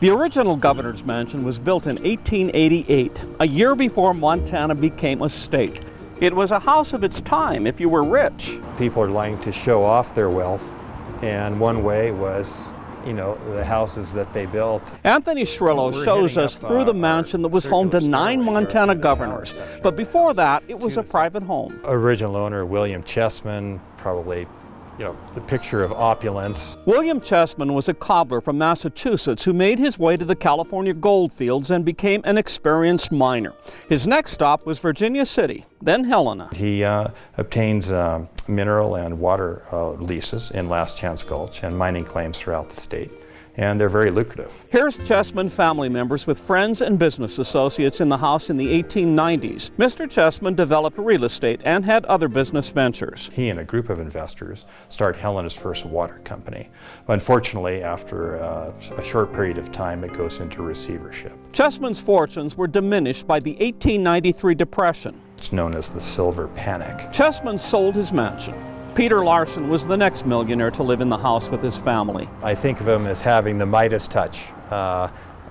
The original governor's mansion was built in 1888, a year before Montana became a state. It was a house of its time if you were rich. People are liking to show off their wealth, and one way was, the houses that they built. Anthony Schrillo shows us through the mansion that was home to 9 Montana governors. But before that, it was a private home. Original owner, William Chessman, probably the picture of opulence. William Chessman was a cobbler from Massachusetts who made his way to the California gold fields and became an experienced miner. His next stop was Virginia City, then Helena. He obtains mineral and water leases in Last Chance Gulch and mining claims throughout the state. And they're very lucrative. Here's Chessman family members with friends and business associates in the house in the 1890s. Mr. Chessman developed real estate and had other business ventures. He and a group of investors start Helena's first water company. Unfortunately, after a short period of time, it goes into receivership. Chessman's fortunes were diminished by the 1893 Depression. It's known as the Silver Panic. Chessman sold his mansion. Peter Larson was the next millionaire to live in the house with his family. I think of him as having the Midas touch.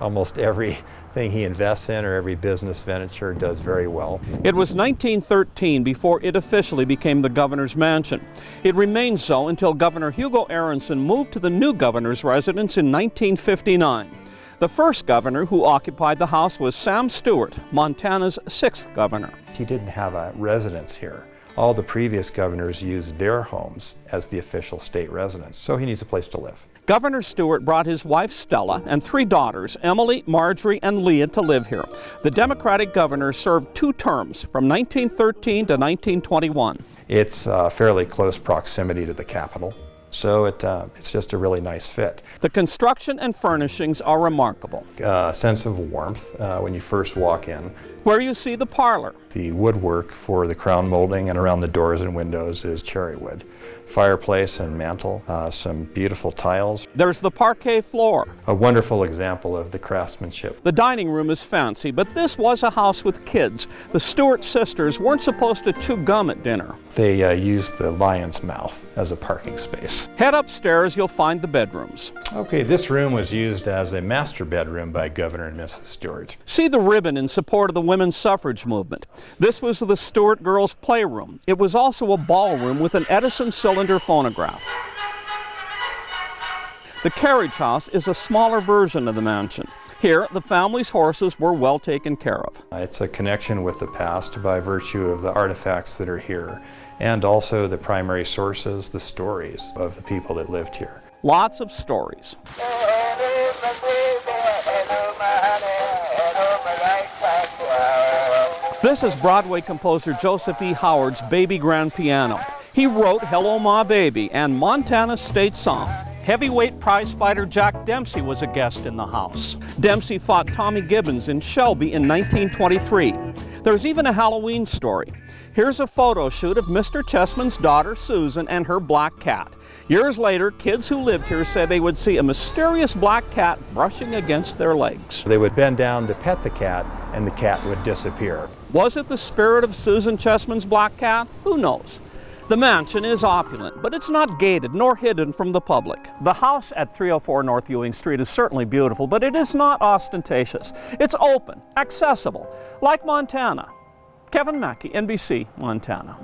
Almost everything he invests in or every business venture does very well. It was 1913 before it officially became the governor's mansion. It remained so until Governor Hugo Aronson moved to the new governor's residence in 1959. The first governor who occupied the house was Sam Stewart, Montana's 6th governor. He didn't have a residence here. All the previous governors used their homes as the official state residence, so he needs a place to live. Governor Stewart brought his wife Stella and 3 daughters, Emily, Marjorie, and Leah, to live here. The Democratic governor served 2 terms from 1913 to 1921. It's fairly close proximity to the capital, so it's just a really nice fit. The construction and furnishings are remarkable. A sense of warmth when you first walk in. Where you see the parlor. The woodwork for the crown molding and around the doors and windows is cherry wood. Fireplace and mantel, some beautiful tiles. There's the parquet floor. A wonderful example of the craftsmanship. The dining room is fancy, but this was a house with kids. The Stewart sisters weren't supposed to chew gum at dinner. They used the lion's mouth as a parking space. Head upstairs, you'll find the bedrooms. Okay, this room was used as a master bedroom by Governor and Mrs. Stewart. See the ribbon in support of the women's suffrage movement. This was the Stewart girls' playroom. It was also a ballroom with an Edison cylinder phonograph. The carriage house is a smaller version of the mansion. Here, the family's horses were well taken care of. It's a connection with the past by virtue of the artifacts that are here, and also the primary sources, the stories of the people that lived here. Lots of stories. This is Broadway composer Joseph E. Howard's Baby Grand Piano. He wrote Hello Ma Baby and Montana's state song. Heavyweight prizefighter Jack Dempsey was a guest in the house. Dempsey fought Tommy Gibbons in Shelby in 1923. There's even a Halloween story. Here's a photo shoot of Mr. Chessman's daughter Susan and her black cat. Years later, kids who lived here said they would see a mysterious black cat brushing against their legs. They would bend down to pet the cat, and the cat would disappear. Was it the spirit of Susan Chessman's black cat? Who knows? The mansion is opulent, but it's not gated nor hidden from the public. The house at 304 North Ewing Street is certainly beautiful, but it is not ostentatious. It's open, accessible, like Montana. Kevin Mackey, NBC Montana.